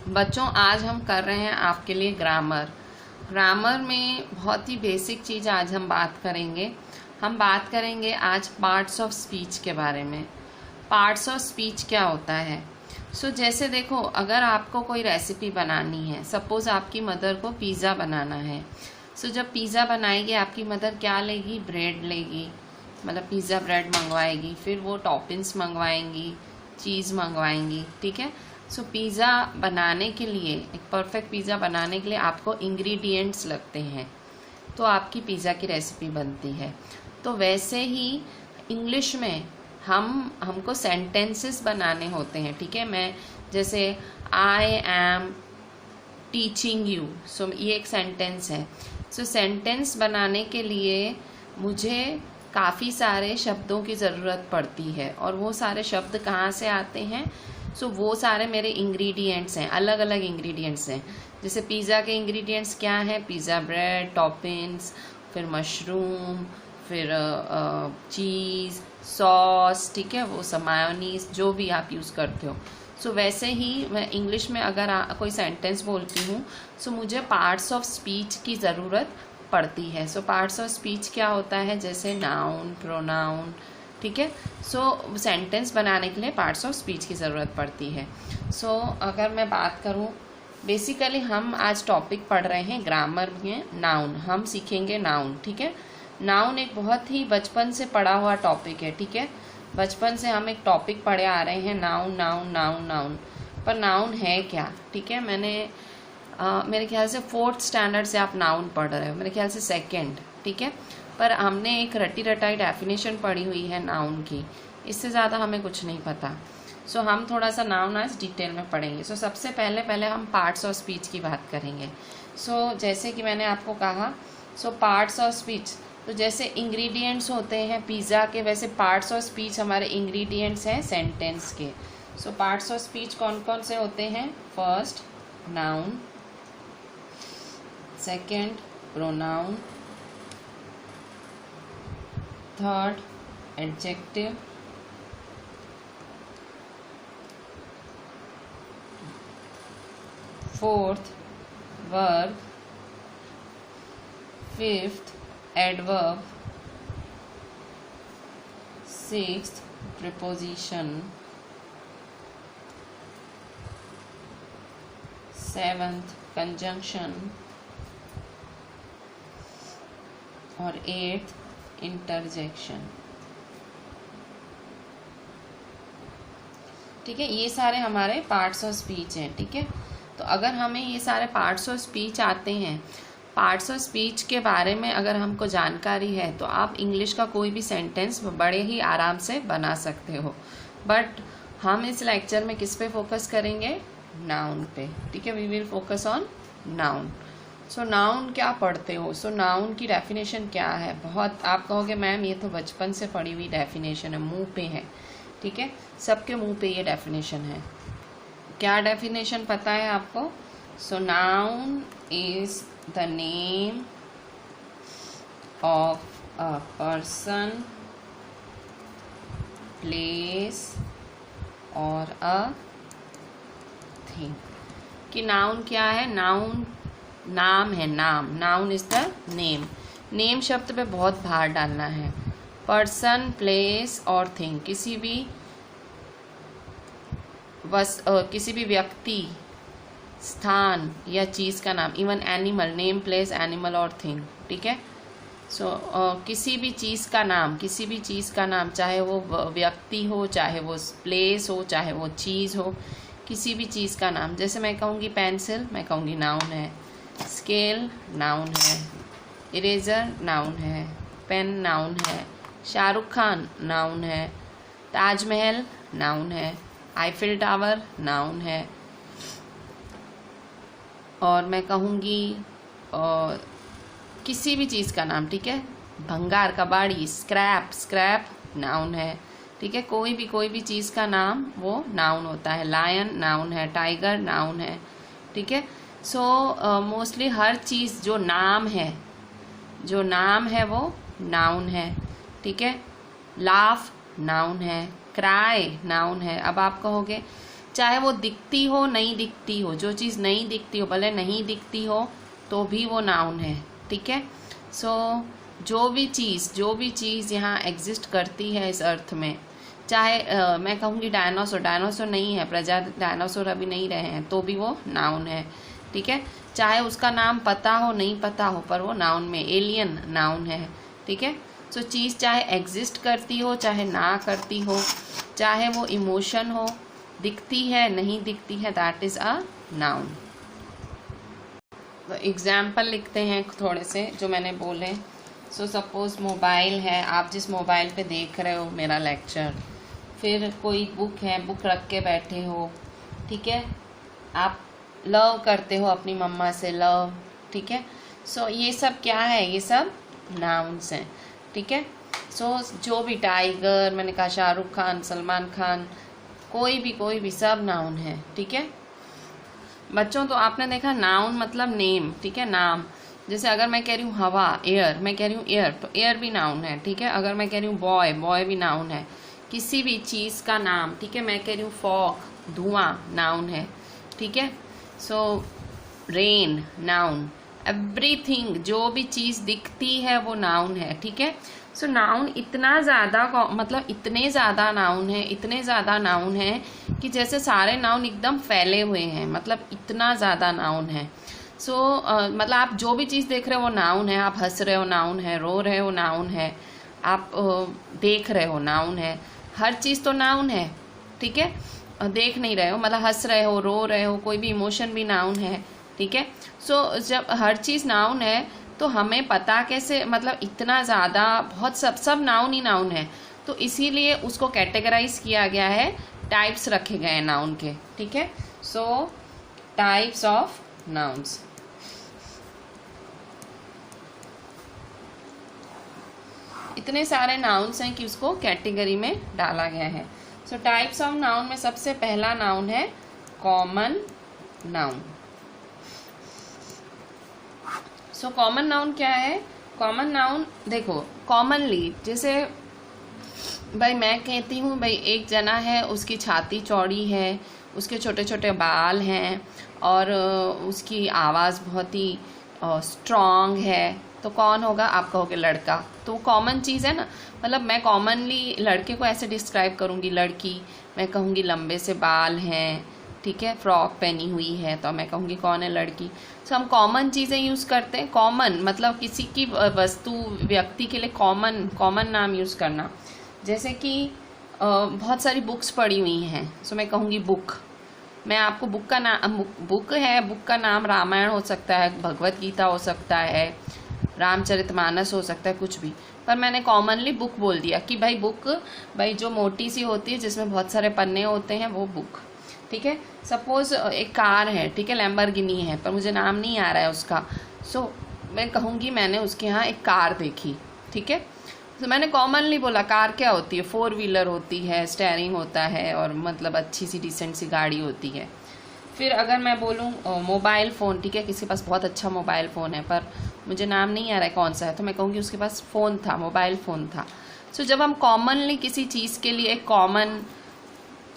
बच्चों, आज हम कर रहे हैं आपके लिए ग्रामर। ग्रामर में बहुत ही बेसिक चीज़ आज हम बात करेंगे। हम बात करेंगे आज पार्ट्स ऑफ स्पीच के बारे में। पार्ट्स ऑफ स्पीच क्या होता है? जैसे देखो, अगर आपको कोई रेसिपी बनानी है, सपोज़ आपकी मदर को पिज़्ज़ा बनाना है। जब पिज़्ज़ा बनाएगी आपकी मदर क्या लेगी? ब्रेड लेगी, मतलब पिज़्ज़ा ब्रेड मंगवाएगी, फिर वो टॉपिंग्स मंगवाएंगी, चीज़ मंगवाएंगी, ठीक है। पिज़्ज़ा बनाने के लिए, एक परफेक्ट पिज़्ज़ा बनाने के लिए आपको इंग्रेडिएंट्स लगते हैं, तो आपकी पिज़्ज़ा की रेसिपी बनती है। तो वैसे ही इंग्लिश में हमको सेंटेंसेस बनाने होते हैं, ठीक है। मैं जैसे आई एम टीचिंग यू, ये एक सेंटेंस है। सेंटेंस बनाने के लिए मुझे काफ़ी सारे शब्दों की ज़रूरत पड़ती है, और वो सारे शब्द कहाँ से आते हैं? वो सारे मेरे इंग्रेडिएंट्स हैं, अलग अलग इंग्रेडिएंट्स हैं। जैसे पिज़्ज़ा के इंग्रेडिएंट्स क्या हैं? पिज़्ज़ा ब्रेड, टॉपिंग्स, फिर मशरूम, फिर चीज़, सॉस, ठीक है, वो सब, मायोनीज, जो भी आप यूज़ करते हो। वैसे ही मैं इंग्लिश में अगर कोई सेंटेंस बोलती हूँ, मुझे पार्ट्स ऑफ स्पीच की ज़रूरत पड़ती है। पार्ट्स ऑफ स्पीच क्या होता है? जैसे नाउन, प्रोनाउन, ठीक है। सेंटेंस बनाने के लिए पार्ट्स ऑफ स्पीच की ज़रूरत पड़ती है। अगर मैं बात करूँ, बेसिकली हम आज टॉपिक पढ़ रहे हैं ग्रामर में नाउन। हम सीखेंगे नाउन, ठीक है। नाउन एक बहुत ही बचपन से पढ़ा हुआ टॉपिक है, ठीक है। बचपन से हम एक टॉपिक पढ़े आ रहे हैं, नाउन नाउन नाउन नाउन। पर नाउन है क्या? ठीक है, मेरे ख्याल से 4th स्टैंडर्ड से आप नाउन पढ़ रहे हो, मेरे ख्याल से 2nd, ठीक है। पर हमने एक रटी रटाई डेफिनेशन पढ़ी हुई है नाउन की, इससे ज़्यादा हमें कुछ नहीं पता। हम थोड़ा सा नाउन आज डिटेल में पढ़ेंगे। सबसे पहले हम पार्ट्स ऑफ स्पीच की बात करेंगे। जैसे कि मैंने आपको कहा, पार्ट्स ऑफ स्पीच, तो जैसे इंग्रेडिएंट्स होते हैं पिज़्ज़ा के, वैसे पार्ट्स ऑफ स्पीच हमारे इंग्रेडिएंट्स हैं सेंटेंस के। पार्ट्स ऑफ स्पीच कौन कौन से होते हैं? First noun, second pronoun, third adjective, fourth verb, fifth adverb, sixth preposition, seventh conjunction, और 8th इंटरजेक्शन, ठीक है। ये सारे हमारे पार्ट्स ऑफ स्पीच हैं, ठीक है। तो अगर हमें ये सारे पार्ट्स ऑफ स्पीच आते हैं, पार्ट्स ऑफ स्पीच के बारे में अगर हमको जानकारी है, तो आप इंग्लिश का कोई भी सेंटेंस बड़े ही आराम से बना सकते हो। बट हम इस लेक्चर में किस पे फोकस करेंगे? नाउन पे, ठीक है। We will focus on noun. Noun क्या पढ़ते हो? नाउन की डेफिनेशन क्या है? बहुत आप कहोगे मैम ये तो बचपन से पढ़ी हुई डेफिनेशन है, मुंह पे है, ठीक है। सबके मुंह पे ये डेफिनेशन है। क्या डेफिनेशन पता है आपको? Noun is the name of a person, place और अ थिंग। कि नाउन क्या है? नाउन नाम है, noun is the name. Name शब्द पे बहुत भार डालना है। पर्सन, प्लेस और थिंग, किसी भी व्यक्ति, स्थान या चीज़ का नाम। Even animal, name place animal और थिंग, ठीक है। किसी भी चीज़ का नाम, चाहे वो व्यक्ति हो, चाहे वो प्लेस हो, चाहे वो चीज़ हो, किसी भी चीज़ का नाम। जैसे मैं कहूँगी पेंसिल, मैं कहूँगी नाउन है। स्केल नाउन है, इरेजर नाउन है, पेन नाउन है, शाहरुख खान नाउन है, ताजमहल नाउन है, आईफिल टावर नाउन है। और मैं कहूँगी किसी भी चीज़ का नाम, ठीक है। भंगार, कबाड़ी, स्क्रैप नाउन है, ठीक है। कोई भी चीज़ का नाम वो नाउन होता है। लायन नाउन है, टाइगर नाउन है, ठीक है। मोस्टली हर चीज़ जो नाम है वो नाउन है, ठीक है। लाफ नाउन है, क्राई नाउन है। अब आप कहोगे चाहे वो दिखती हो नहीं दिखती हो, जो चीज़ नहीं दिखती हो, भले नहीं दिखती हो तो भी वो नाउन है, ठीक है। सो जो भी चीज़ यहाँ एग्जिस्ट करती है इस अर्थ में, चाहे मैं कहूँगी डायनासोर नहीं है, प्रजाति डायनासोर अभी नहीं रहे हैं, तो भी वो नाउन है, ठीक है। चाहे उसका नाम पता हो नहीं पता हो, पर वो नाउन में, एलियन नाउन है, ठीक है। सो चीज़ चाहे एग्जिस्ट करती हो चाहे ना करती हो, चाहे वो इमोशन हो, दिखती है नहीं दिखती है, दैट इज़ अ नाउन। तो एग्जाम्पल लिखते हैं थोड़े से जो मैंने बोले। सो सपोज मोबाइल है, आप जिस मोबाइल पे देख रहे हो मेरा लेक्चर, फिर कोई बुक है, बुक रख के बैठे हो, ठीक है। आप लव करते हो अपनी मम्मा से, लव, ठीक है। सो ये सब क्या है, ये सब नाउन्स हैं, ठीक है। सो जो भी टाइगर, मैंने कहा शाहरुख खान, सलमान खान, कोई भी सब नाउन है, ठीक है। बच्चों तो आपने देखा नाउन मतलब नेम, ठीक है, नाम। जैसे अगर मैं कह रही हूँ हवा, एयर, मैं कह रही हूँ एयर, तो एयर भी नाउन है, ठीक है। अगर मैं कह रही हूँ बॉय, बॉय भी नाउन है, किसी भी चीज़ का नाम, ठीक है। मैं कह रही हूँ फॉग, धुआं, नाउन है, ठीक है। सो रेन, नाउन, एवरीथिंग, जो भी चीज़ दिखती है वो नाउन है, ठीक है। सो नाउन इतना ज़्यादा, मतलब इतने ज़्यादा नाउन है कि जैसे सारे नाउन एकदम फैले हुए हैं, मतलब इतना ज़्यादा नाउन है। सो मतलब आप जो भी चीज़ देख रहे हो वो नाउन है, आप हंस रहे हो नाउन है, रो रहे हो नाउन है, आप देख रहे हो नाउन है, हर चीज़ तो नाउन है, ठीक है। देख नहीं रहे हो मतलब हंस रहे हो, रो रहे हो, कोई भी इमोशन भी नाउन है, ठीक है। सो जब हर चीज़ नाउन है तो हमें पता कैसे, मतलब इतना ज़्यादा, बहुत सब नाउन ही नाउन है, तो इसीलिए उसको कैटेगराइज किया गया है, टाइप्स रखे गए हैं नाउन के, ठीक है। सो टाइप्स ऑफ नाउन्स। इतने सारे नाउन्स हैं कि उसको कैटेगरी में डाला गया है। सो टाइप्स ऑफ नाउन में सबसे पहला नाउन है common noun. So common noun क्या है? कॉमन नाउन देखो, कॉमनली, जैसे भाई मैं कहती हूँ भाई एक जना है, उसकी छाती चौड़ी है, उसके छोटे छोटे बाल हैं और उसकी आवाज़ बहुत ही स्ट्रॉन्ग है, तो कौन होगा? आप कहोगे लड़का। तो वो कॉमन चीज़ है ना, मतलब मैं कॉमनली लड़के को ऐसे डिस्क्राइब करूँगी, लड़की मैं कहूँगी लंबे से बाल हैं, ठीक है, फ्रॉक पहनी हुई है, तो मैं कहूँगी कौन है? लड़की। सो हम कॉमन चीज़ें यूज़ करते हैं। कॉमन मतलब किसी की वस्तु, व्यक्ति के लिए कॉमन नाम यूज़ करना। जैसे कि बहुत सारी बुक्स पड़ी हुई हैं, सो मैं कहूँगी बुक। मैं आपको बुक का नाम, बुक है, बुक का नाम रामायण हो सकता है, भगवत गीता हो सकता है, रामचरितमानस हो सकता है, कुछ भी, पर मैंने कॉमनली बुक बोल दिया कि भाई बुक, भाई जो मोटी सी होती है जिसमें बहुत सारे पन्ने होते हैं वो बुक, ठीक है। सपोज एक कार है, ठीक है, लैम्बोर्गिनी है, पर मुझे नाम नहीं आ रहा है उसका, सो मैं कहूँगी मैंने उसके यहाँ एक कार देखी, ठीक है। तो मैंने कॉमनली बोला कार क्या होती है? 4 व्हीलर होती है, स्टेयरिंग होता है और मतलब अच्छी सी डिसेंट सी गाड़ी होती है। फिर अगर मैं बोलूँ मोबाइल फ़ोन, ठीक है, किसी के पास बहुत अच्छा मोबाइल फ़ोन है पर मुझे नाम नहीं आ रहा है कौन सा है, तो मैं कहूँगी उसके पास फ़ोन था, मोबाइल फ़ोन था। सो जब हम कॉमनली किसी चीज़ के लिए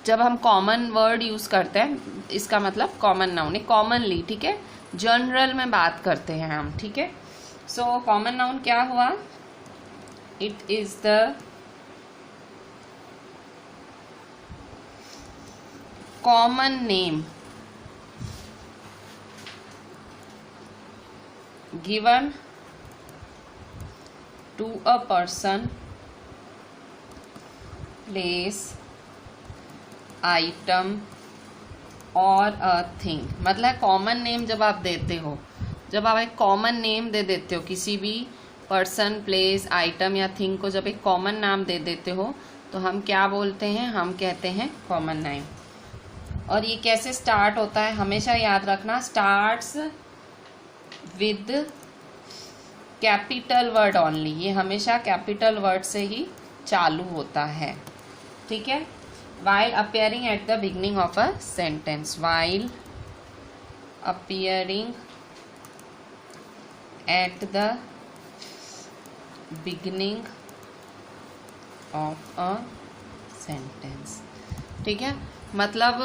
जब हम कॉमन वर्ड यूज़ करते हैं, इसका मतलब कॉमन नाउन है, कॉमनली, ठीक है, जनरल में बात करते हैं हम, ठीक है। सो कॉमन नाउन क्या हुआ? It is the common name given to a person, place, item or a thing। मतलब कॉमन नेम जब आप देते हो, जब आप एक कॉमन नेम दे देते हो किसी भी पर्सन, प्लेस, आइटम या थिंग को, जब एक कॉमन नाम दे देते हो तो हम क्या बोलते हैं? हम कहते हैं कॉमन नेम। और ये कैसे स्टार्ट होता है हमेशा याद रखना, starts with capital word only. ये हमेशा कैपिटल वर्ड से ही चालू होता है, ठीक है। while appearing at the beginning of a sentence, while appearing at the beginning of a sentence। ठीक है, मतलब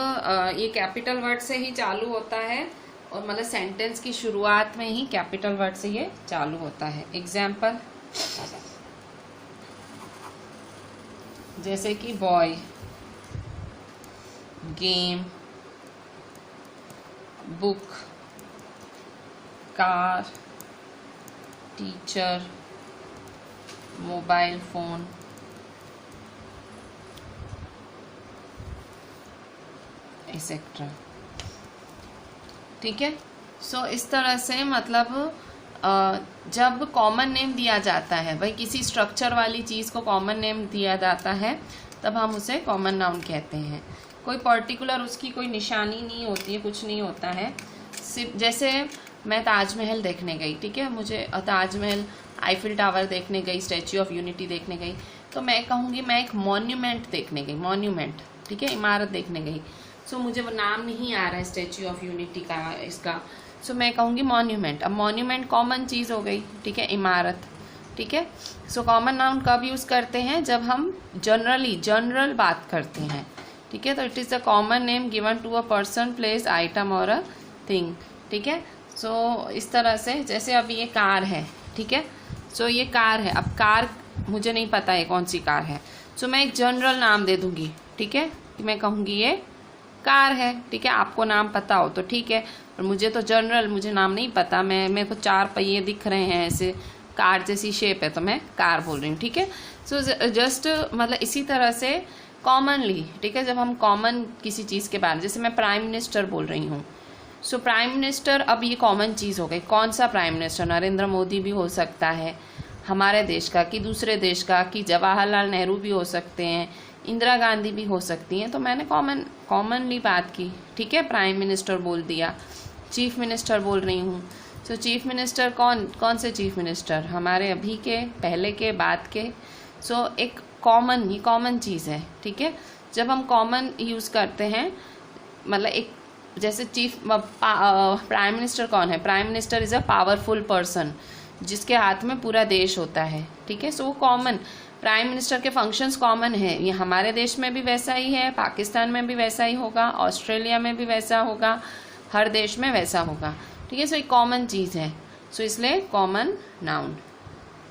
ये कैपिटल वर्ड से ही चालू होता है और मतलब सेंटेंस की शुरुआत में ही कैपिटल वर्ड से ये चालू होता है। एग्जाम्पल जैसे कि boy, game, book, car, teacher, mobile phone, etcetera. ठीक है, सो इस तरह से मतलब जब कॉमन नेम दिया जाता है, भाई किसी स्ट्रक्चर वाली चीज़ को कॉमन नेम दिया जाता है, तब हम उसे कॉमन नाउन कहते हैं। कोई पर्टिकुलर उसकी कोई निशानी नहीं होती है, कुछ नहीं होता है। सिर्फ जैसे मैं ताजमहल देखने गई, ठीक है, मुझे ताजमहल, आईफिल टावर देखने गई, स्टैच्यू ऑफ यूनिटी देखने गई, तो मैं कहूँगी मैं एक मॉन्यूमेंट देखने गई, मॉन्यूमेंट, ठीक है, इमारत देखने गई। सो मुझे वो नाम नहीं आ रहा है स्टैच्यू ऑफ यूनिटी का, इसका, सो मैं कहूँगी मॉन्यूमेंट। अब मॉन्यूमेंट कॉमन चीज़ हो गई, ठीक है, इमारत, ठीक है। सो कॉमन नाउन कब यूज़ करते हैं? जब हम जनरल बात करते हैं, ठीक है। तो it is a common name given to a person, place, item और अ थिंग, ठीक है। सो इस तरह से, जैसे अभी ये कार है, ठीक है, सो ये कार है। अब कार मुझे नहीं पता है कौन सी कार है, सो मैं एक जनरल नाम दे दूँगी, ठीक है, कि मैं कहूँगी ये कार है, ठीक है। आपको नाम पता हो तो ठीक है, पर मुझे तो जनरल, मुझे नाम नहीं पता, मेरे को 4 पहिए दिख रहे हैं, ऐसे कार जैसी शेप है, तो मैं कार बोल रही हूँ, ठीक है। सो जस्ट मतलब इसी तरह से कॉमनली, ठीक है, जब हम कॉमन किसी चीज़ के बारे में, जैसे मैं प्राइम मिनिस्टर बोल रही हूँ, सो प्राइम मिनिस्टर, अब ये कॉमन चीज़ हो गई। कौन सा प्राइम मिनिस्टर? नरेंद्र मोदी भी हो सकता है हमारे देश का, कि दूसरे देश का, कि जवाहरलाल नेहरू भी हो सकते हैं, इंदिरा गांधी भी हो सकती हैं। तो मैंने कॉमनली बात की, ठीक है, प्राइम मिनिस्टर बोल दिया। चीफ मिनिस्टर बोल रही हूँ, सो चीफ मिनिस्टर कौन से चीफ मिनिस्टर? हमारे अभी के, पहले के, बाद के। सो एक कॉमन, ये कॉमन चीज़ है, ठीक है। जब हम कॉमन यूज़ करते हैं, मतलब एक, जैसे प्राइम मिनिस्टर कौन है? Prime minister is a powerful person जिसके हाथ में पूरा देश होता है, ठीक है। सो कॉमन, प्राइम मिनिस्टर के फंक्शंस कॉमन है। ये हमारे देश में भी वैसा ही है, पाकिस्तान में भी वैसा ही होगा, ऑस्ट्रेलिया में भी वैसा होगा, हर देश में वैसा होगा, ठीक है। सो एक कॉमन चीज़ है, सो इसलिए कॉमन नाउन।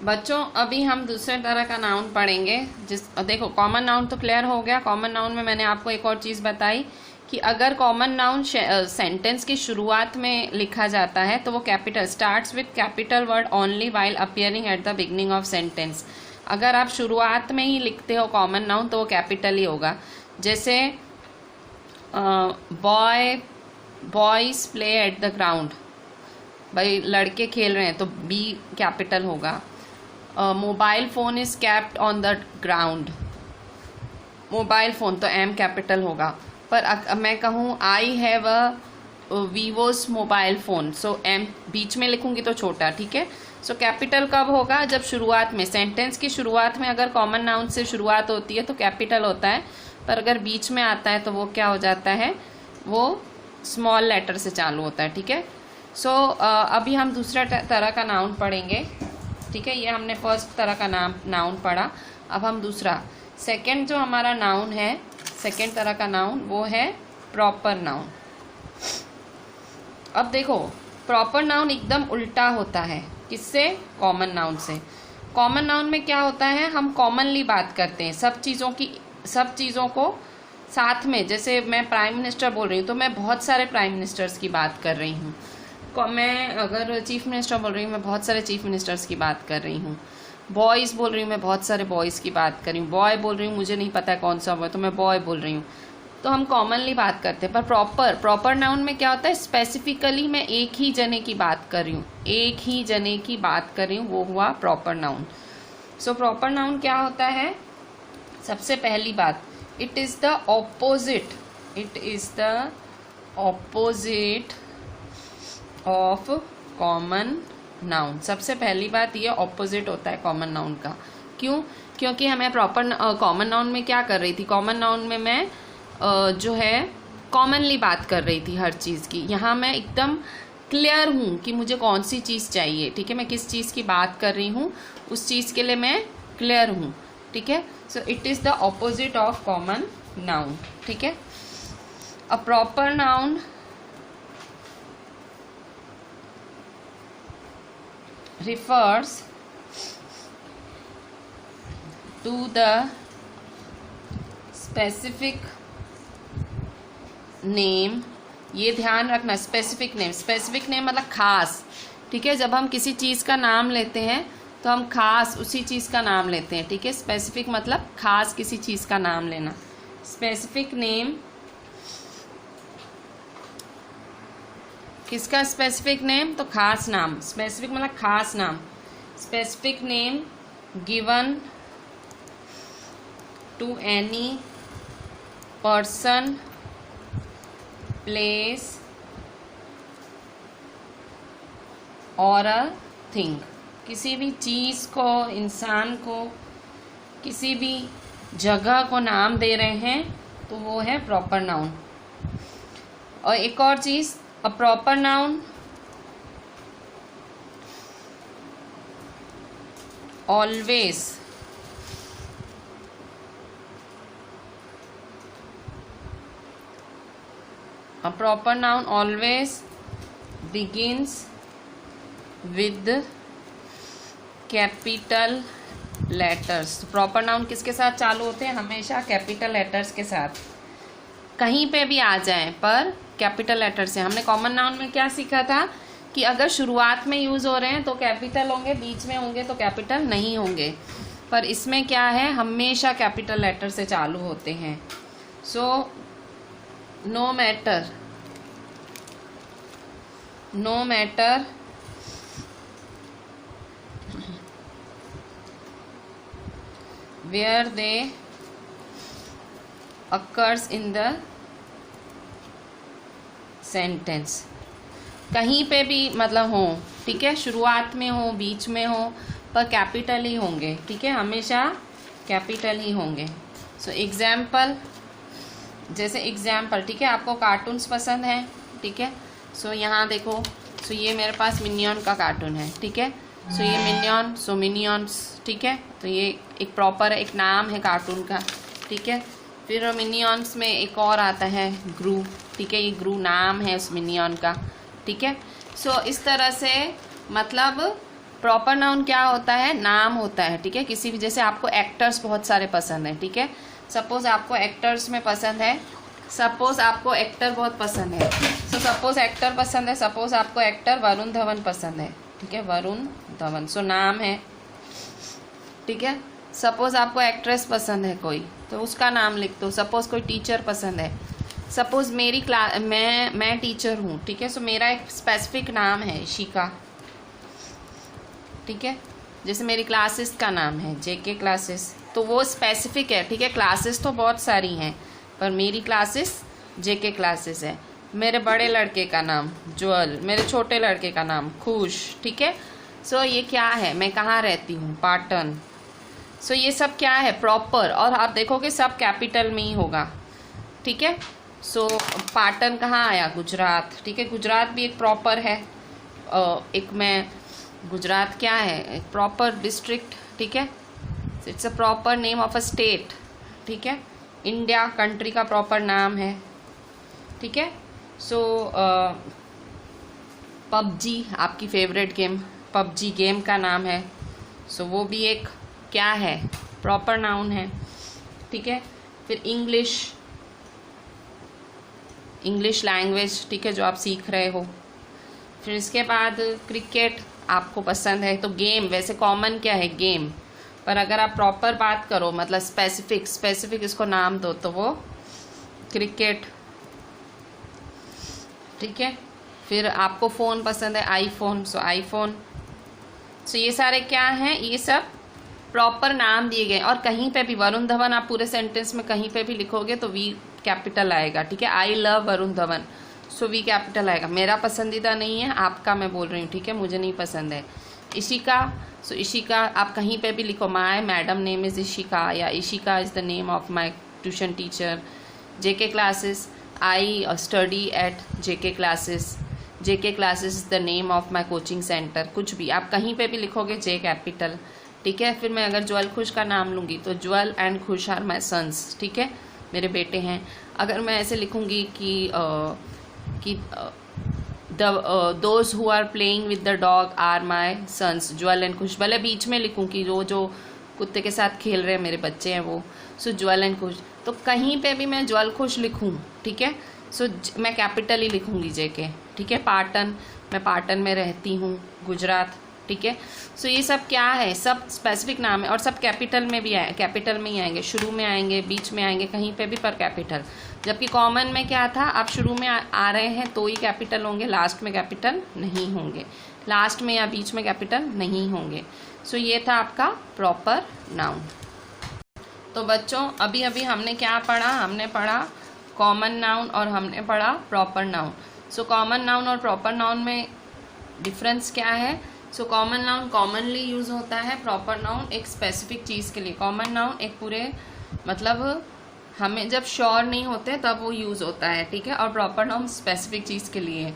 बच्चों अभी हम दूसरे तरह का नाउन पढ़ेंगे। देखो, कॉमन नाउन तो क्लियर हो गया। कॉमन नाउन में मैंने आपको एक और चीज़ बताई कि अगर कॉमन नाउन सेंटेंस की शुरुआत में लिखा जाता है तो वो capital, starts with capital word only while appearing at the beginning of sentence. अगर आप शुरुआत में ही लिखते हो कॉमन नाउन तो वो कैपिटल ही होगा। जैसे boys play at the ground, भाई लड़के खेल रहे हैं तो बी कैपिटल होगा। Mobile phone is kept on the ground, mobile phone तो एम कैपिटल होगा। पर मैं कहूँ I have a Vivo's mobile phone, so M बीच में लिखूंगी तो छोटा, ठीक है। सो कैपिटल कब होगा? जब शुरुआत में, सेंटेंस की शुरुआत में अगर कॉमन नाउन से शुरुआत होती है तो कैपिटल होता है, पर अगर बीच में आता है तो वो क्या हो जाता है? वो स्मॉल लेटर से चालू होता है, ठीक है। सो अभी हम दूसरा तरह का नाउन पढ़ेंगे, ठीक है। ये हमने फर्स्ट तरह का नाउन पढ़ा, अब हम दूसरा, सेकेंड जो हमारा नाउन है, सेकेंड तरह का नाउन, वो है प्रॉपर नाउन। अब देखो, प्रॉपर नाउन एकदम उल्टा होता है, किससे? कॉमन नाउन से। कॉमन नाउन में क्या होता है? हम कॉमनली बात करते हैं सब चीज़ों को साथ में। जैसे मैं प्राइम मिनिस्टर बोल रही हूँ तो मैं बहुत सारे प्राइम मिनिस्टर्स की बात कर रही हूँ। मैं अगर चीफ मिनिस्टर बोल रही हूँ, मैं बहुत सारे चीफ मिनिस्टर्स की बात कर रही हूँ। बॉयज़ बोल रही हूँ, मैं बहुत सारे बॉयज़ की बात कर रही हूँ। बॉय बोल रही हूँ, मुझे नहीं पता है कौन सा बॉय, तो मैं बॉय बोल रही हूँ। तो हम कॉमनली बात करते हैं। पर प्रॉपर नाउन में क्या होता है? स्पेसिफिकली मैं एक ही जने की बात कर रही हूँ, एक ही जने की बात कर रही हूँ, वो हुआ proper noun. So proper noun क्या होता है? सबसे पहली बात, it is the opposite of common noun. सबसे पहली बात ये ऑपोजिट होता है कॉमन नाउन का। क्यों? क्योंकि हमें कॉमन नाउन में क्या कर रही थी? कॉमन नाउन में मैं जो है कॉमनली बात कर रही थी हर चीज़ की। यहाँ मैं एकदम क्लियर हूँ कि मुझे कौन सी चीज़ चाहिए, ठीक है। मैं किस चीज़ की बात कर रही हूँ, उस चीज़ के लिए मैं क्लियर हूँ, ठीक है। So it is the opposite of common noun, ठीक है। A proper noun refers to the specific name, ये ध्यान रखना, स्पेसिफिक नेम, स्पेसिफिक नेम मतलब खास, ठीक है। जब हम किसी चीज़ का नाम लेते हैं तो हम खास उसी चीज़ का नाम लेते हैं, ठीक है। स्पेसिफिक मतलब खास किसी चीज़ का नाम लेना। स्पेसिफिक नेम, किसका स्पेसिफिक नेम? तो खास नाम। स्पेसिफिक मतलब खास नाम। Specific name given to any person, place और अ थिंग, किसी भी चीज़ को, इंसान को, किसी भी जगह को नाम दे रहे हैं तो वो है प्रॉपर नाउन। और एक और चीज़, a proper noun always begins with capital letters. Proper noun किसके साथ चालू होते हैं? हमेशा कैपिटल लेटर्स के साथ, कहीं पे भी आ जाएं पर कैपिटल लेटर से। हमने कॉमन नाउन में क्या सीखा था कि अगर शुरुआत में यूज़ हो रहे हैं तो कैपिटल होंगे, बीच में होंगे तो कैपिटल नहीं होंगे, पर इसमें क्या है, हमेशा कैपिटल लेटर से चालू होते हैं। So no matter where they occurs in the sentence, कहीं पे भी मतलब हो, ठीक है, शुरुआत में हो, बीच में हो, पर कैपिटल ही होंगे, ठीक है, हमेशा कैपिटल ही होंगे। सो एग्जाम्पल, जैसे एग्जाम्पल, ठीक है, आपको कार्टून्स पसंद हैं, ठीक है। सो यहाँ देखो, सो ये मेरे पास मिनियन का कार्टून है, ठीक है। सो ये मिनियन, सो मिनियंस, ठीक है। तो ये एक प्रॉपर एक नाम है कार्टून का, ठीक है। फिर मिनियंस में एक और आता है ग्रू, ठीक है, ये ग्रू नाम है उस मिनियन का, ठीक है। सो इस तरह से मतलब प्रॉपर नाउन क्या होता है, नाम होता है, ठीक है। किसी भी, जैसे आपको एक्टर्स बहुत सारे पसंद हैं, ठीक है, सपोज आपको एक्टर्स में पसंद है, सपोज आपको एक्टर बहुत पसंद है, सो सपोज एक्टर पसंद है, सपोज आपको एक्टर वरुण धवन पसंद है, ठीक है, वरुण धवन, सो नाम है, ठीक है। सपोज आपको एक्ट्रेस पसंद है कोई, तो उसका नाम लिख दो। सपोज कोई टीचर पसंद है, सपोज मेरी क्लास, मैं टीचर हूँ, ठीक है, सो मेरा एक स्पेसिफिक नाम है इशिका, ठीक है। जैसे मेरी क्लासेस का नाम है जेके क्लासेस, तो वो स्पेसिफिक है, ठीक है। क्लासेस तो बहुत सारी हैं पर मेरी क्लासेस जेके क्लासेस है। मेरे बड़े लड़के का नाम ज्वल, मेरे छोटे लड़के का नाम खुश, ठीक है। सो ये क्या है, मैं कहाँ रहती हूँ, पाटन। सो ये सब क्या है, प्रॉपर, और आप देखोगे सब कैपिटल में ही होगा, ठीक है। सो पाटन कहाँ आया, गुजरात, ठीक है, गुजरात भी एक प्रॉपर है। एक मैं गुजरात क्या है, एक प्रॉपर डिस्ट्रिक्ट, ठीक है, it's a proper name of a state, ठीक है। इंडिया कंट्री का प्रॉपर नाम है, ठीक है। सो पबजी आपकी फेवरेट गेम, पबजी गेम का नाम है, सो वो भी एक क्या है, प्रॉपर नाउन है, ठीक है। फिर इंग्लिश लैंग्वेज, ठीक है, जो आप सीख रहे हो। फिर इसके बाद क्रिकेट आपको पसंद है तो गेम, वैसे कॉमन क्या है, गेम, पर अगर आप प्रॉपर बात करो मतलब स्पेसिफिक इसको नाम दो तो वो क्रिकेट, ठीक है। फिर आपको फ़ोन पसंद है आईफोन, सो आईफोन। सो ये सारे क्या हैं, ये सब प्रॉपर नाम दिए गए। और कहीं पे भी वरुण धवन आप पूरे सेंटेंस में कहीं पे भी लिखोगे तो वी कैपिटल आएगा, ठीक है। I love Varun Dhawan, so we capital आएगा। मेरा पसंदीदा नहीं है, आपका मैं बोल रही हूँ, ठीक है, मुझे नहीं पसंद है। इशिका, सो इशिका आप कहीं पे भी लिखो, my madam name is Ishika, या Ishika is the name of my tuition teacher. JK classes, I study at JK classes, JK classes is the name of my coaching centre. कुछ भी आप कहीं पे भी लिखोगे जे कैपिटल, ठीक है। फिर मैं अगर ज्वल खुश का नाम लूँगी तो ज्वल एंड खुश आर माई सन्स, ठीक है, मेरे बेटे हैं। अगर मैं ऐसे लिखूँगी कि those who are playing with the dog are my sons, Jwal and Khush, भले बीच में लिखूँ कि जो कुत्ते के साथ खेल रहे हैं मेरे बच्चे हैं वो, सो ज्वल एंड खुश, तो कहीं पे भी मैं ज्वल खुश लिखूँ, ठीक है, सो मैं कैपिटल ही लिखूँगी जेके, ठीक है। पाटन, मैं पाटन में रहती हूँ, गुजरात, ठीक है। सो ये सब क्या है, सब स्पेसिफिक नाम है और सब कैपिटल में भी आए, कैपिटल में ही आएंगे, शुरू में आएंगे, बीच में आएंगे, कहीं पे भी पर कैपिटल। जबकि कॉमन में क्या था, आप शुरू में आ रहे हैं तो ही कैपिटल होंगे, लास्ट में कैपिटल नहीं होंगे, लास्ट में या बीच में कैपिटल नहीं होंगे। सो ये था आपका प्रॉपर नाउन। तो बच्चों अभी अभी हमने क्या पढ़ा, हमने पढ़ा कॉमन नाउन और हमने पढ़ा proper noun. So common noun और प्रॉपर नाउन में डिफरेंस क्या है। So common noun commonly use होता है, प्रॉपर नाउन एक स्पेसिफिक चीज़ के लिए। कॉमन नाउन एक पूरे मतलब हमें जब श्योर नहीं होते तब वो यूज़ होता है, ठीक है, और प्रॉपर नाउन स्पेसिफिक चीज़ के लिए।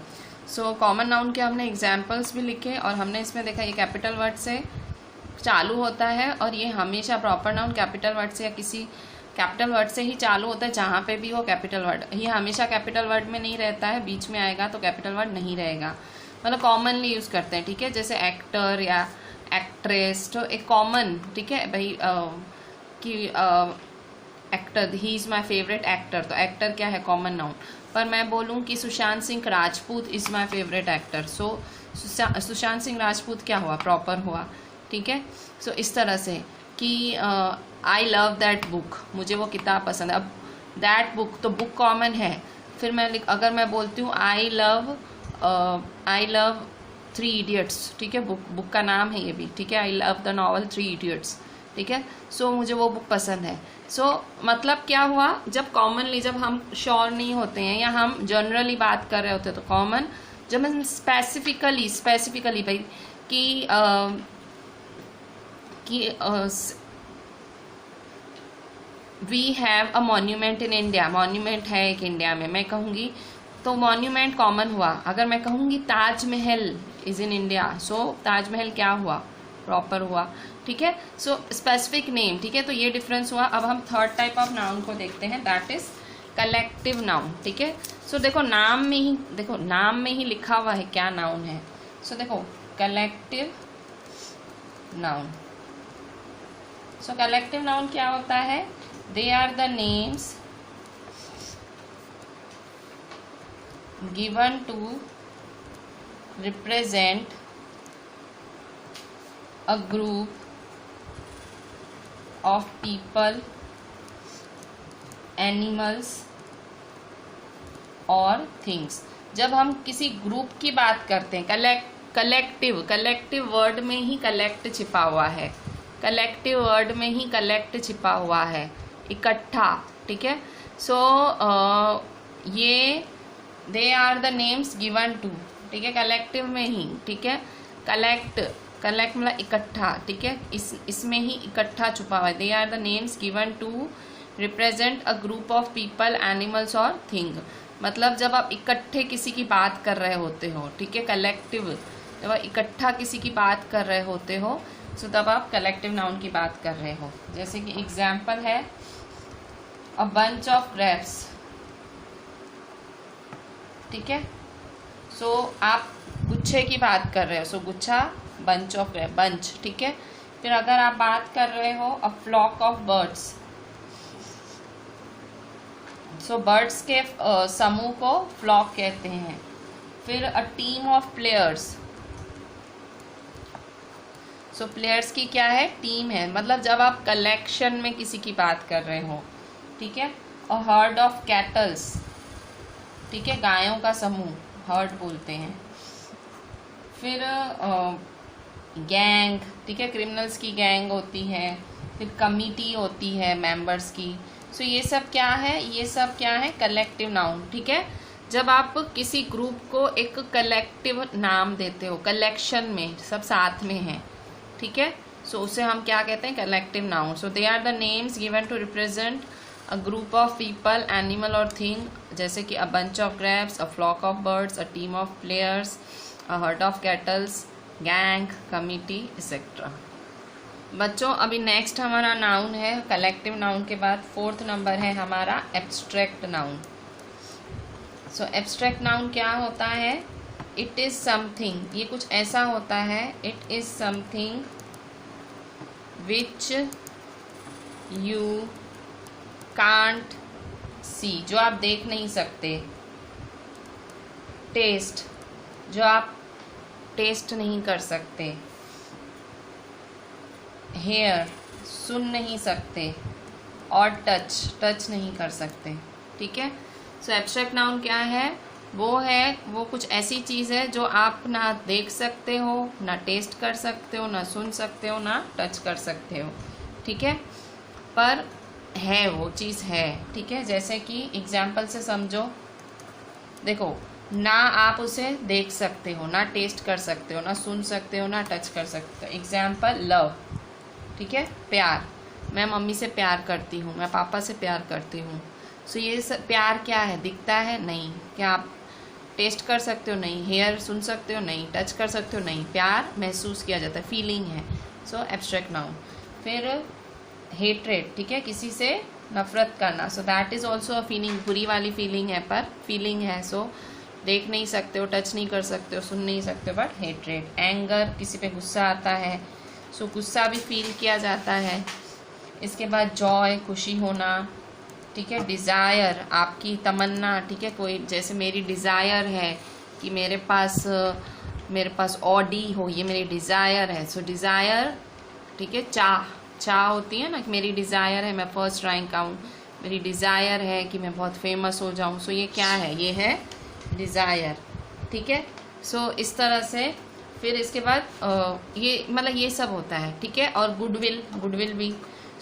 सो कॉमन नाउन के हमने एग्जाम्पल्स भी लिखे और हमने इसमें देखा ये कैपिटल वर्ड से चालू होता है और ये हमेशा प्रॉपर नाउन कैपिटल वर्ड से या किसी कैपिटल वर्ड से ही चालू होता है, जहाँ पे भी हो कैपिटल वर्ड, ये हमेशा कैपिटल वर्ड में नहीं रहता है, बीच में आएगा तो कैपिटल वर्ड नहीं रहेगा, मतलब कॉमनली यूज़ करते हैं, ठीक है। जैसे एक्टर या एक्ट्रेस, तो एक कॉमन, ठीक है भाई, कि actor, he is my favourite actor, तो एक्टर क्या है, कॉमन नाउन। पर मैं बोलूँ कि Sushant Singh Rajput is my favourite actor, so Sushant Singh Rajput क्या हुआ, प्रॉपर हुआ, ठीक है। सो इस तरह से कि आई लव दैट बुक, मुझे वो किताब पसंद है। अब दैट बुक, तो बुक कॉमन है, फिर मैं अगर मैं बोलती हूँ आई लव 3 इडियट्स, ठीक है, बुक का नाम है ये भी, ठीक है, I love the novel 3 idiots, ठीक है। सो मुझे वो बुक पसंद है। सो मतलब क्या हुआ, जब कॉमनली, जब हम श्योर नहीं होते हैं या हम जनरली बात कर रहे होते हैं तो कॉमन, जब हम स्पेसिफिकली भाई कि we have a monument in India, monument है एक इंडिया में, मैं कहूँगी तो मॉन्यूमेंट कॉमन हुआ। अगर मैं कहूँगी ताजमहल इज़ इन इंडिया, सो ताजमहल क्या हुआ, प्रॉपर हुआ, ठीक है। सो स्पेसिफिक नेम, ठीक है, तो ये डिफरेंस हुआ। अब हम थर्ड टाइप ऑफ नाउन को देखते हैं, दैट इज कलेक्टिव नाउन, ठीक है। सो देखो नाम में ही लिखा हुआ है क्या नाउन है। सो देखो collective noun, so collective noun क्या होता है, they are the names given to represent a group of people, animals और things। जब हम किसी ग्रुप की बात करते हैं, कलेक्टिव वर्ड में ही कलेक्ट छिपा हुआ है, कलेक्टिव वर्ड में ही कलेक्ट छिपा हुआ है, इकट्ठा, ठीक है। सो ये they are the names given to, ठीक है, कलेक्टिव में ही, ठीक है, कलेक्ट मतलब इकट्ठा, ठीक है, इसमें ही इकट्ठा छुपा हुआ है। They are the names given to represent a group of people, animals और थिंग, मतलब जब आप इकट्ठे किसी की बात कर रहे होते हो, ठीक है, कलेक्टिव, जब आप इकट्ठा किसी की बात कर रहे होते हो, सो तब आप कलेक्टिव नाउन की बात कर रहे हो। जैसे कि एग्जाम्पल है अ बंच ऑफ ग्रेप्स, ठीक है। सो आप गुच्छे की बात कर रहे हो, सो गुच्छा, बंच ऑफ ग्रेप, बंच, ठीक है। फिर अगर आप बात कर रहे हो a flock of birds, so birds के समूह को फ्लॉक कहते हैं। फिर a team of players, so players की क्या है, टीम है, मतलब जब आप कलेक्शन में किसी की बात कर रहे हो, ठीक है। अ हर्ड ऑफ कैटल्स, ठीक है, गायों का समूह, हर्ड बोलते हैं। फिर गैंग, ठीक है, क्रिमिनल्स की गैंग होती है। फिर कमिटी होती है मेंबर्स की। सो ये सब क्या है, ये सब क्या है, कलेक्टिव नाउन, ठीक है। जब आप किसी ग्रुप को एक कलेक्टिव नाम देते हो, कलेक्शन में सब साथ में हैं, ठीक है, सो उसे हम क्या कहते हैं, collective noun. So they are the names given to represent a group of people, animal और थिंग, जैसे कि a bunch of grapes, a flock of birds, a team of players, a herd of cattles, gang, committee, etcetera. बच्चों अभी next हमारा noun है, collective noun के बाद 4th number है हमारा एब्स्ट्रैक्ट नाउन। सो एब्स्ट्रैक्ट नाउन क्या होता है? इट इज़ समथिंग, ये कुछ ऐसा होता है, it is something which you can't see, जो आप देख नहीं सकते। टेस्ट, जो आप टेस्ट नहीं कर सकते। हेयर, सुन नहीं सकते। और टच, टच नहीं कर सकते। ठीक है। सो एब्स्ट्रैक्ट नाउन क्या है? वो कुछ ऐसी चीज़ है जो आप ना देख सकते हो, ना टेस्ट कर सकते हो, ना सुन सकते हो, ना टच कर सकते हो। ठीक है, पर है, वो चीज़ है। ठीक है, जैसे कि एग्जाम्पल से समझो, देखो, ना आप उसे देख सकते हो, ना टेस्ट कर सकते हो, ना सुन सकते हो, ना टच कर सकते हो। एग्जाम्पल लव, ठीक है, प्यार। मैं मम्मी से प्यार करती हूँ, मैं पापा से प्यार करती हूँ। सो ये प्यार क्या है? दिखता है? नहीं। क्या आप टेस्ट कर सकते हो? नहीं। हेयर सुन सकते हो? नहीं। टच कर सकते हो? नहीं। प्यार महसूस किया जाता है, फीलिंग है। सो एब्स्ट्रैक्ट नाउन। फिर हेट्रेड, ठीक है, किसी से नफरत करना। So that is also a feeling, बुरी वाली फीलिंग है, पर फीलिंग है। सो देख नहीं सकते हो, टच नहीं कर सकते हो, सुन नहीं सकते हो, बट हेट्रेड। एंगर, किसी पे गुस्सा आता है, सो गुस्सा भी फील किया जाता है। इसके बाद जॉय, खुशी होना। ठीक है। डिज़ायर, आपकी तमन्ना। ठीक है, कोई, जैसे मेरी डिज़ायर है कि मेरे पास ऑडी हो, ये मेरी डिज़ायर है। सो डिज़ायर, ठीक है, चाह होती है ना कि मेरी डिज़ायर है मैं फर्स्ट रैंक आऊँ, मेरी डिज़ायर है कि मैं बहुत फेमस हो जाऊँ। सो ये क्या है? ये है डिज़ायर। ठीक है। सो इस तरह से फिर इसके बाद ये मतलब ये सब होता है। ठीक है। और गुडविल भी।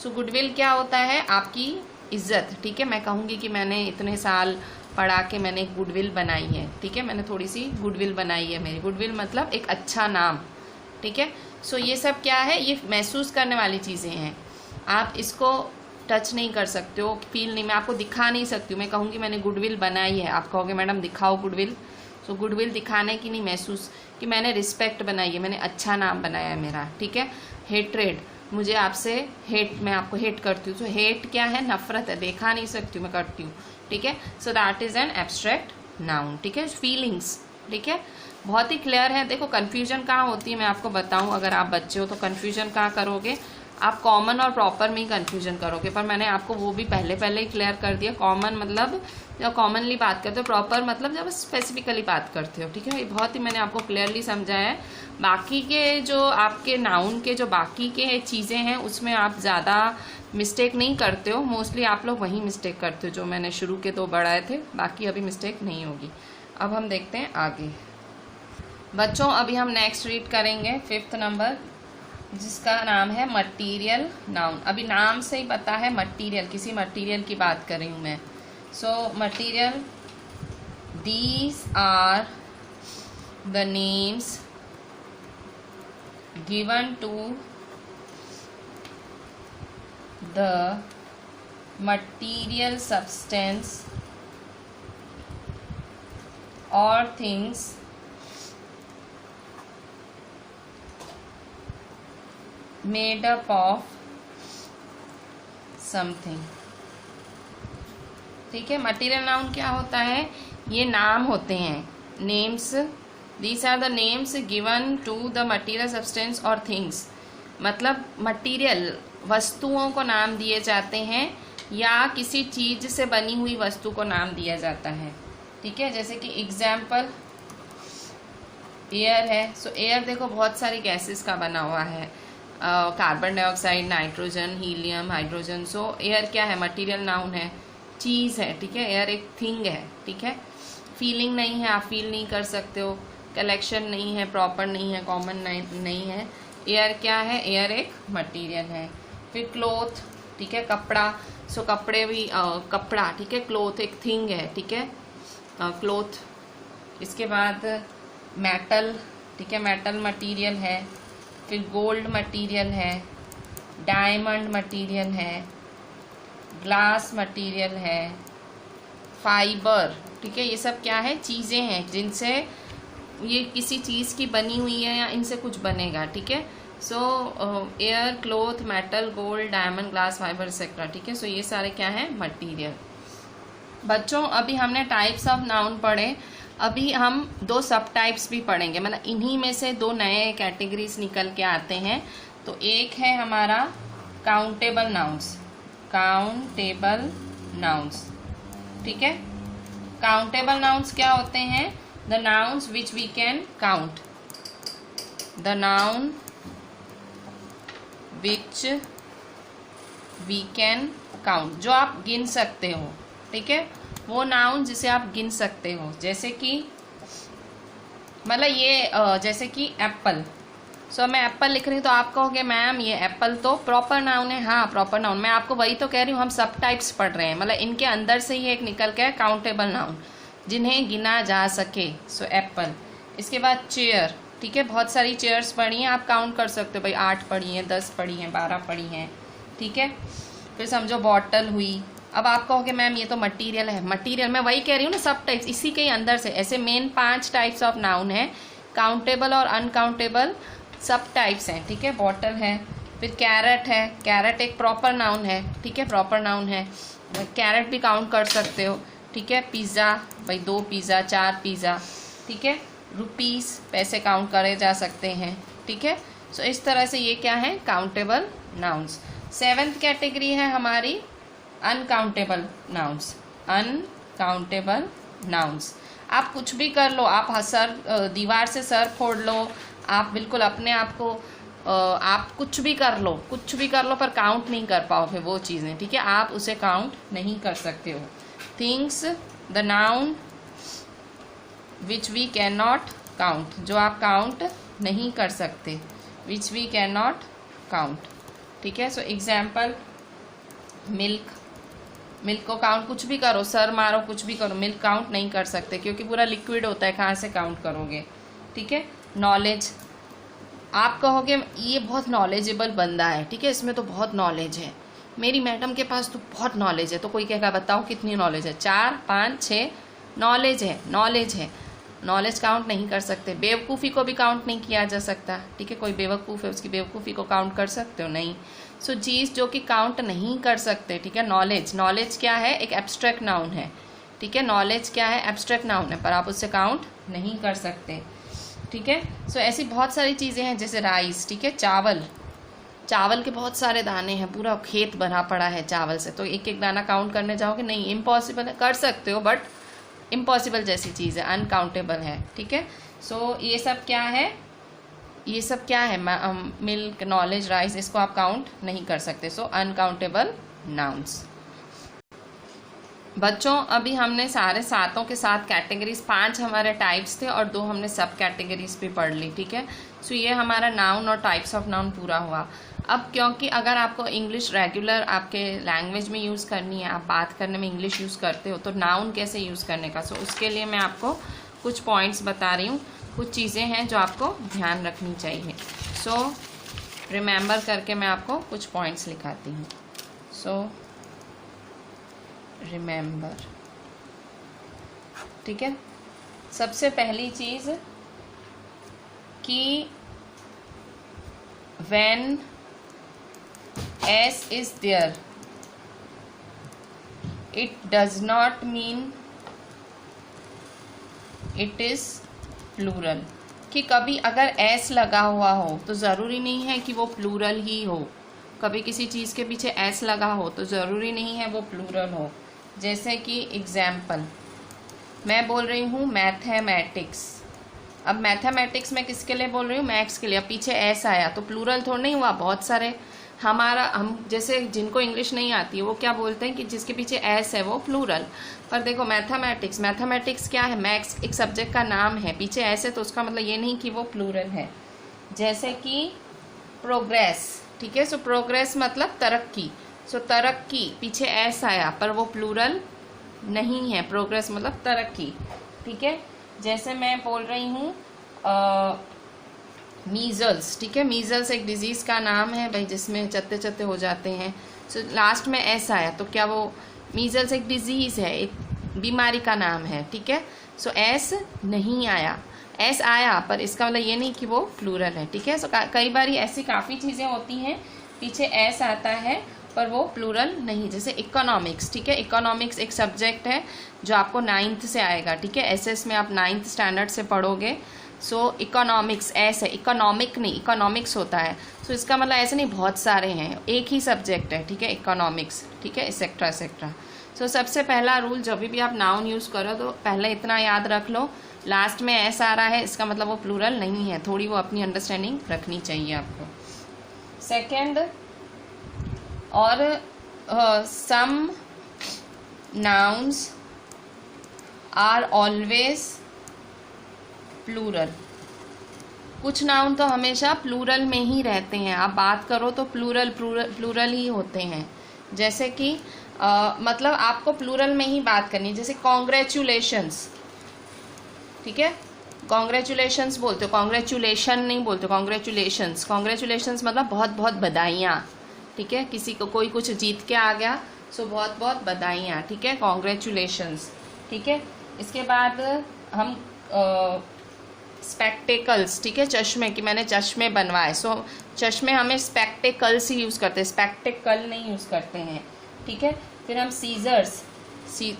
सो गुडविल क्या होता है? आपकी इज्जत। ठीक है, मैं कहूँगी कि मैंने इतने साल पढ़ा के मैंने एक गुडविल बनाई है। ठीक है, मैंने थोड़ी सी गुडविल बनाई है मेरी। गुडविल मतलब एक अच्छा नाम। ठीक है। सो ये सब क्या है? ये महसूस करने वाली चीज़ें हैं। आप इसको टच नहीं कर सकते हो, फील नहीं, मैं आपको दिखा नहीं सकती हूँ। मैं कहूँगी मैंने गुडविल बनाई है, आप कहोगे मैडम दिखाओ गुडविल। सो गुडविल दिखाने की नहीं, महसूस कि मैंने रिस्पेक्ट बनाई है, मैंने अच्छा नाम बनाया है मेरा। ठीक है। हेट्रेड, मुझे आपसे हेट, मैं आपको हेट करती हूँ। सो हेट क्या है? नफरत है, देखा नहीं सकती हूँ, मैं करती हूँ। ठीक है। So that is an abstract noun. ठीक है। फीलिंग्स। ठीक है, बहुत ही क्लियर है। देखो कन्फ्यूजन कहाँ होती है मैं आपको बताऊँ, अगर आप बच्चे हो तो कन्फ्यूजन कहाँ करोगे आप? कॉमन और प्रॉपर में ही कन्फ्यूजन करोगे, पर मैंने आपको वो भी पहले ही क्लियर कर दिया। कॉमन मतलब जब कॉमनली बात करते हो, प्रॉपर मतलब जब स्पेसिफिकली बात करते हो। ठीक है, ये बहुत ही मैंने आपको क्लियरली समझाया है। बाकी के जो आपके नाउन के जो बाकी के चीज़ें हैं उसमें आप ज़्यादा मिस्टेक नहीं करते हो। मोस्टली आप लोग वही मिस्टेक करते हो जो मैंने शुरू के 2 बढ़ाए थे, बाकी अभी मिस्टेक नहीं होगी। अब हम देखते हैं आगे। बच्चों अभी हम नेक्स्ट रीड करेंगे 5th नंबर, जिसका नाम है मटीरियल नाउन। अभी नाम से ही पता है मटीरियल, किसी मटीरियल की बात कर रही हूँ मैं। So material, these are the names given to the material substance और things made up of something. ठीक है, मटीरियल नाउन क्या होता है? ये नाम होते हैं, names. These are the names given to the material substance और थिंग्स। मतलब मटीरियल वस्तुओं को नाम दिए जाते हैं या किसी चीज से बनी हुई वस्तु को नाम दिया जाता है। ठीक है, जैसे कि एग्जाम्पल एयर है। सो एयर देखो बहुत सारी गैसेस का बना हुआ है, carbon dioxide, nitrogen, helium, hydrogen. सो एयर क्या है? मटीरियल नाउन है, चीज़ है। ठीक है, एयर एक थिंग है। ठीक है, फीलिंग नहीं है, आप फील नहीं कर सकते हो, कलेक्शन नहीं है, प्रॉपर नहीं है, कॉमन नहीं है। एयर क्या है? एयर एक मटीरियल है। फिर क्लोथ, ठीक है, कपड़ा। सो कपड़े भी कपड़ा, ठीक है, क्लोथ एक थिंग है। ठीक है, क्लोथ। इसके बाद मेटल, ठीक है, मेटल मटीरियल है। फिर गोल्ड मटीरियल है, डायमंड मटीरियल है, ग्लास मटीरियल है, फाइबर। ठीक है, ये सब क्या है? चीज़ें हैं जिनसे ये किसी चीज़ की बनी हुई है या इनसे कुछ बनेगा। ठीक है, सो air, cloth, metal, gold, diamond, glass, fibre etcetera, ठीक है। सो ये सारे क्या है, मटीरियल। बच्चों अभी हमने टाइप्स ऑफ नाउन पढ़े, अभी हम 2 सब टाइप्स भी पढ़ेंगे, मतलब इन्हीं में से 2 नए कैटेगरीज निकल के आते हैं। तो एक है हमारा काउंटेबल नाउन्स, काउंटेबल नाउन्स, ठीक है। काउंटेबल नाउन्स क्या होते हैं? The nouns which we can count, the noun which we can count, जो आप गिन सकते हो, ठीक है। वो नाउन जिसे आप गिन सकते हो, जैसे कि मतलब ये जैसे कि एप्पल। सो मैं एप्पल लिख रही हूँ तो आप कहोगे मैम ये एप्पल तो प्रॉपर नाउन है। हाँ प्रॉपर नाउन, मैं आपको वही तो कह रही हूँ, हम सब टाइप्स पढ़ रहे हैं, मतलब इनके अंदर से ही एक निकल के काउंटेबल नाउन जिन्हें गिना जा सके। So Apple. इसके बाद चेयर, ठीक है, बहुत सारी चेयर्स पढ़ी हैं, आप काउंट कर सकते हो भाई, 8 पढ़ी हैं, 10 पढ़ी हैं, 12 पढ़ी हैं, ठीक है। फिर समझो बॉटल हुई। अब आप कहोगे मैम ये तो मटीरियल है, मटीरियल मैं वही कह रही हूँ ना, सब टाइप्स इसी के अंदर से, ऐसे मेन 5 टाइप्स ऑफ नाउन है, काउंटेबल और अनकाउंटेबल सब टाइप्स हैं, ठीक है। बॉटल है, फिर कैरेट है, कैरेट एक प्रॉपर नाउन है, ठीक है, प्रॉपर नाउन है, कैरेट भी काउंट कर सकते हो, ठीक है। पिज़्ज़ा, भाई 2 पिज़्ज़ा, 4 पिज़्ज़ा, ठीक है। रुपीस, पैसे काउंट करे जा सकते हैं, ठीक है। सो इस तरह से ये क्या है, काउंटेबल नाउन्स। 7th कैटेगरी है हमारी अनकाउंटेबल नाउन्स, अनकाउंटेबल नाउन्स। आप कुछ भी कर लो, आप सर दीवार से सर फोड़ लो, आप बिल्कुल अपने आप को आप कुछ भी कर लो, कुछ भी कर लो, पर काउंट नहीं कर पाओगे वो चीज़ें, ठीक है, आप उसे काउंट नहीं कर सकते हो। Things, the noun which we can not count, जो आप काउंट नहीं कर सकते, which we can not count, ठीक है। सो एग्जाम्पल, मिल्क, मिल्क को काउंट कुछ भी करो, सर मारो, कुछ भी करो, मिल्क काउंट नहीं कर सकते क्योंकि पूरा लिक्विड होता है, कहाँ से काउंट करोगे, ठीक है। नॉलेज, आप कहोगे ये बहुत नॉलेजेबल बंदा है, ठीक है, इसमें तो बहुत नॉलेज है, मेरी मैडम के पास तो बहुत नॉलेज है, तो कोई कहेगा बताओ कितनी नॉलेज है, 4, 5, 6 नॉलेज है, नॉलेज है, नॉलेज काउंट नहीं कर सकते। बेवकूफ़ी को भी काउंट नहीं किया जा सकता, ठीक है, कोई बेवकूफ़ है उसकी बेवकूफ़ी को काउंट कर सकते हो, नहीं। सो चीज़ जो कि काउंट नहीं कर सकते, ठीक है। नॉलेज, नॉलेज क्या है, एक एब्स्ट्रैक्ट नाउन है, ठीक है, नॉलेज क्या है, एब्स्ट्रैक्ट नाउन है, पर आप उससे काउंट नहीं कर सकते, ठीक है। सो ऐसी बहुत सारी चीज़ें हैं, जैसे राइस, ठीक है, चावल, चावल के बहुत सारे दाने हैं, पूरा खेत भरा पड़ा है चावल से, तो एक एक दाना काउंट करने जाओगे नहीं, इम्पॉसिबल है, कर सकते हो बट इम्पॉसिबल जैसी चीज़ है, अनकाउंटेबल है, ठीक है। सो ये सब क्या है, ये सब क्या है, मिल्क, नॉलेज, राइस, इसको आप काउंट नहीं कर सकते। सो अनकाउंटेबल नाउन्स। बच्चों अभी हमने सारे 7 के 7 कैटेगरीज, 5 हमारे टाइप्स थे और 2 हमने सब कैटेगरीज भी पढ़ ली, ठीक है। सो ये हमारा नाउन और टाइप्स ऑफ नाउन पूरा हुआ। अब क्योंकि अगर आपको इंग्लिश रेगुलर आपके लैंग्वेज में यूज़ करनी है, आप बात करने में इंग्लिश यूज़ करते हो, तो नाउन कैसे यूज़ करने का, सो उसके लिए मैं आपको कुछ पॉइंट्स बता रही हूँ, कुछ चीज़ें हैं जो आपको ध्यान रखनी चाहिए। सो रिमेंबर करके मैं आपको कुछ पॉइंट्स लिखाती हूँ। सो रिमेंबर, ठीक है। सबसे पहली चीज़ कि when S is there, it does not mean it is plural, कि कभी अगर S लगा हुआ हो तो ज़रूरी नहीं है कि वो प्लूरल ही हो, कभी किसी चीज़ के पीछे S लगा हो तो ज़रूरी नहीं है वो प्लूरल हो। जैसे कि एग्जाम्पल, मैं बोल रही हूँ मैथमेटिक्स, अब मैथमेटिक्स में किसके लिए बोल रही हूँ, मैथ्स के लिए, अब पीछे एस आया तो प्लूरल थोड़ा नहीं हुआ, बहुत सारे हम जैसे जिनको इंग्लिश नहीं आती है वो क्या बोलते हैं कि जिसके पीछे एस है वो प्लूरल, पर देखो मैथमेटिक्स क्या है, मैथ्स एक सब्जेक्ट का नाम है, पीछे एस है तो उसका मतलब ये नहीं कि वो प्लूरल है। जैसे कि प्रोग्रेस, ठीक है, सो प्रोग्रेस मतलब तरक्की, सो तरक्की पीछे एस आया पर वो प्लूरल नहीं है, प्रोग्रेस मतलब तरक्की, ठीक है। जैसे मैं बोल रही हूँ मीजल्स, ठीक है, मीजल्स एक डिजीज़ का नाम है भाई, जिसमें चत्ते चत्ते हो जाते हैं, सो लास्ट में एस आया तो क्या वो मीजल्स एक डिजीज़ है, एक बीमारी का नाम है, ठीक है। सो एस नहीं आया, एस आया पर इसका मतलब ये नहीं कि वो प्लूरल है, ठीक है। सो कई बार ऐसी काफ़ी चीज़ें होती हैं पीछे एस आता है पर वो प्लूरल नहीं, जैसे इकोनॉमिक्स, ठीक है। इकोनॉमिक्स एक सब्जेक्ट है जो आपको 9th से आएगा, ठीक है। एसएस में आप 9th स्टैंडर्ड से पढ़ोगे। सो इकोनॉमिक्स एस है, इकोनॉमिक नहीं, इकोनॉमिक्स होता है। सो इसका मतलब ऐसे नहीं बहुत सारे हैं, एक ही सब्जेक्ट है, ठीक है, इकोनॉमिक्स, ठीक है, एक्सेट्रा एक्सेट्रा। सो सबसे पहला रूल, जब भी आप नाउन यूज़ करो तो पहले इतना याद रख लो, लास्ट में एस आ रहा है इसका मतलब वो प्लूरल नहीं है, थोड़ी वो अपनी अंडरस्टैंडिंग रखनी चाहिए आपको। सेकेंड, और some nouns are always plural, कुछ नाउन तो हमेशा प्लूरल में ही रहते हैं, आप बात करो तो प्लूरल ही होते हैं। जैसे कि मतलब आपको प्लूरल में ही बात करनी है, जैसे कॉन्ग्रेचुलेशंस, ठीक है, कॉन्ग्रेचुलेशंस बोलते हो, कॉन्ग्रेचुलेशन नहीं बोलते, कॉन्ग्रेचुलेशंस। कॉन्ग्रेचुलेशंस मतलब बहुत बहुत बधाइयाँ, ठीक है, किसी को कोई कुछ जीत के आ गया सो बहुत बहुत बधाइयाँ, ठीक है, कॉन्ग्रेचुलेशंस, ठीक है। इसके बाद हम स्पेक्टेकल्स, ठीक है, चश्मे, कि मैंने चश्मे बनवाए, सो चश्मे हमें स्पेक्टेकल्स ही यूज़ करते हैं, स्पेक्टेकल नहीं यूज़ करते हैं, ठीक है। फिर हम सीजर्स,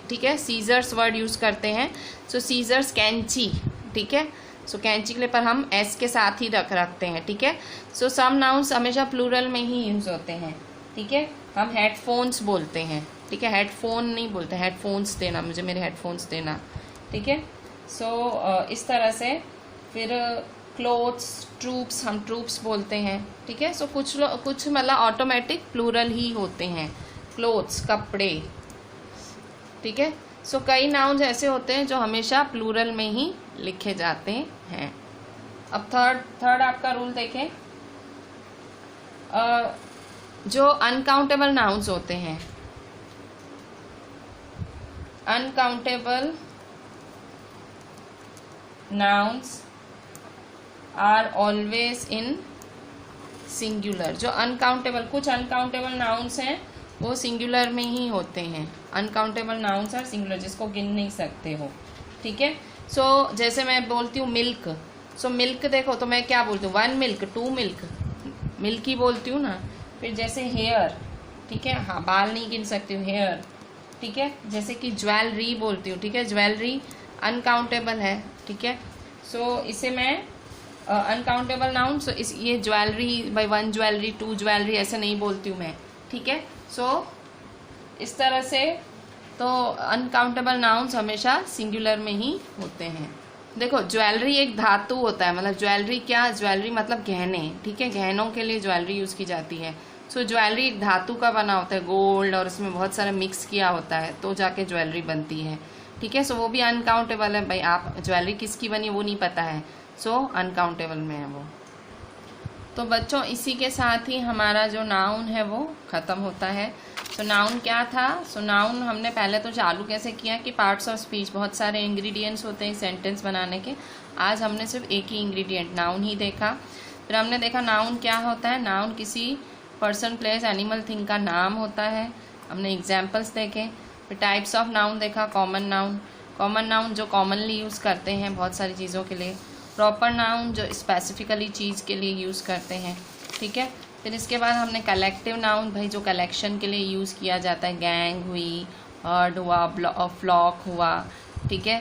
ठीक है, सीजर्स वर्ड यूज़ करते हैं। सो सीजर्स कैंची, ठीक है, सो कैंची के लिए पर हम एस के साथ ही रखते हैं, ठीक है। सो सम नाउन्स हमेशा प्लूरल में ही यूज़ होते हैं, ठीक है। हम हेडफोन्स बोलते हैं, ठीक है, हेडफोन नहीं बोलते, हेडफोन्स देना, मुझे मेरे हेडफोन्स देना, ठीक है। सो इस तरह से। फिर क्लोथ्स, ट्रूप्स, हम ट्रूप्स बोलते हैं, ठीक है। सो कुछ मतलब ऑटोमेटिक प्लूरल ही होते हैं, क्लोथ्स कपड़े, ठीक है। सो कई नाउन्स ऐसे होते हैं जो हमेशा प्लूरल में ही लिखे जाते हैं। अब थर्ड आपका रूल देखें, जो अनकाउंटेबल नाउन्स होते हैं, uncountable nouns are always in singular. जो अनकाउंटेबल, कुछ अनकाउंटेबल नाउन्स हैं वो सिंगुलर में ही होते हैं, अनकाउंटेबल नाउन्स आर सिंगुलर, जिसको गिन नहीं सकते हो, ठीक है। सो जैसे मैं बोलती हूँ मिल्क, सो मिल्क देखो तो मैं क्या बोलती हूँ, 1 मिल्क, 2 मिल्क, मिल्क ही बोलती हूँ ना। फिर जैसे हेयर, ठीक है, हाँ बाल नहीं गिन सकती हूँ, हेयर, ठीक है। जैसे कि ज्वेलरी बोलती हूँ, ठीक है, ज्वेलरी अनकाउंटेबल है, ठीक है। सो इसे मैं अनकाउंटेबल नाउन, सो इस ये ज्वेलरी बाई 1 ज्वेलरी, 2 ज्वेलरी ऐसे नहीं बोलती हूँ मैं, ठीक है। सो इस तरह से तो अनकाउंटेबल नाउन्स हमेशा सिंगुलर में ही होते हैं। देखो ज्वेलरी एक धातु होता है, मतलब ज्वेलरी क्या, ज्वेलरी मतलब गहने, ठीक है, गहनों के लिए ज्वेलरी यूज़ की जाती है। सो ज्वेलरी एक धातु का बना होता है, गोल्ड, और उसमें बहुत सारा मिक्स किया होता है तो जाके ज्वेलरी बनती है, ठीक है। सो वो भी अनकाउंटेबल है भाई, आप ज्वेलरी किसकी बनी वो नहीं पता है, सो अनकाउंटेबल में है वो। तो बच्चों इसी के साथ ही हमारा जो नाउन है वो ख़त्म होता है। तो नाउन क्या था, सो नाउन हमने पहले तो चालू कैसे किया कि पार्ट्स ऑफ स्पीच, बहुत सारे इंग्रेडिएंट्स होते हैं सेंटेंस बनाने के, आज हमने सिर्फ एक ही इंग्रेडिएंट नाउन ही देखा। फिर हमने देखा नाउन क्या होता है, नाउन किसी पर्सन, प्लेस, एनिमल, थिंग का नाम होता है, हमने एग्जाम्पल्स देखे। फिर टाइप्स ऑफ नाउन देखा, कॉमन नाउन, कॉमन नाउन जो कॉमनली यूज़ करते हैं बहुत सारी चीज़ों के लिए, प्रॉपर नाउन जो स्पेसिफिकली चीज़ के लिए यूज़ करते हैं, ठीक है। फिर इसके बाद हमने कलेक्टिव नाउन, भाई जो कलेक्शन के लिए यूज़ किया जाता है, गैंग हुई, हर्ड हुआ, फ्लॉक हुआ, ठीक है।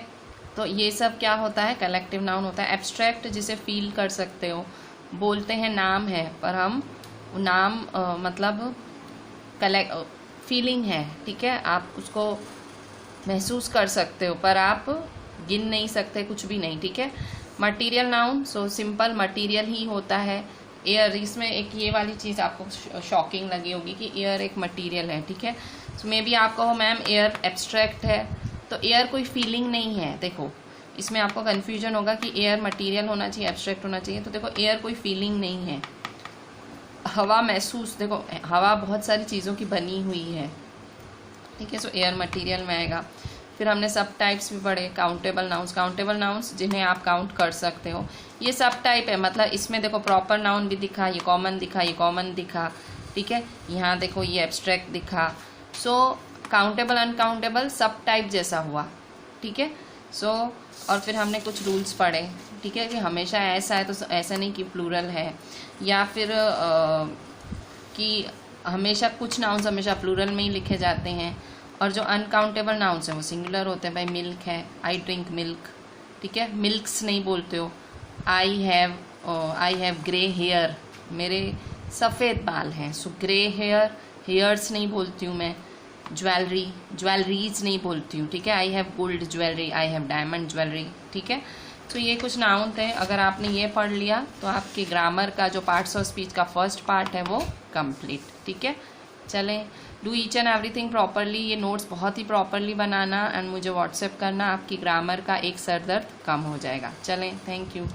तो ये सब क्या होता है, कलेक्टिव नाउन होता है। एब्स्ट्रैक्ट जिसे फील कर सकते हो, बोलते हैं नाम है पर हम नाम मतलब फीलिंग है, ठीक है, आप उसको महसूस कर सकते हो पर आप गिन नहीं सकते कुछ भी नहीं, ठीक है। Material noun, so simple material ही होता है। एयर, इसमें एक ये वाली चीज़ आपको शॉकिंग लगी होगी कि एयर एक मटीरियल है, ठीक है। सो मे बी आप कहो मैम एयर एब्स्ट्रैक्ट है, तो एयर कोई फीलिंग नहीं है। देखो इसमें आपको कन्फ्यूजन होगा कि एयर मटीरियल होना चाहिए, एब्स्ट्रैक्ट होना चाहिए, तो देखो एयर कोई फीलिंग नहीं है। हवा महसूस, देखो हवा बहुत सारी चीज़ों की बनी हुई है, ठीक है, सो एयर मटीरियल में आएगा। फिर हमने सब टाइप्स भी पढ़े, काउंटेबल नाउन्स, काउंटेबल नाउन्स जिन्हें आप काउंट कर सकते हो, ये सब टाइप है, मतलब इसमें देखो प्रॉपर नाउन भी दिखा, ये कॉमन दिखा, ये कॉमन दिखा, ठीक है, यहाँ देखो ये एब्स्ट्रैक्ट दिखा। सो काउंटेबल अनकाउंटेबल सब टाइप जैसा हुआ, ठीक है। सो और फिर हमने कुछ रूल्स पढ़े, ठीक है, कि हमेशा ऐसा है तो ऐसा नहीं कि प्लूरल है, या फिर कि हमेशा कुछ नाउन्स हमेशा प्लूरल में ही लिखे जाते हैं, और जो अनकाउंटेबल नाउन्स हैं वो सिंगुलर होते हैं। भाई मिल्क है, आई ड्रिंक मिल्क, ठीक है, मिल्क्स नहीं बोलते हो। आई हैव ग्रे हेयर, मेरे सफ़ेद बाल हैं, सो ग्रे हेयर्स नहीं बोलती हूँ मैं। ज्वेलरीज नहीं बोलती हूँ, ठीक है। I have gold jewellery, I have diamond jewellery, ठीक है। तो ये कुछ नाउन थे, अगर आपने ये पढ़ लिया तो आपके ग्रामर का जो पार्ट्स ऑफ स्पीच का फर्स्ट पार्ट है वो कंप्लीट, ठीक है। चलें, do each and everything properly, ये नोट्स बहुत ही प्रॉपरली बनाना एंड मुझे व्हाट्सएप करना, आपकी ग्रामर का एक सरदर्द कम हो जाएगा। चलें, थैंक यू।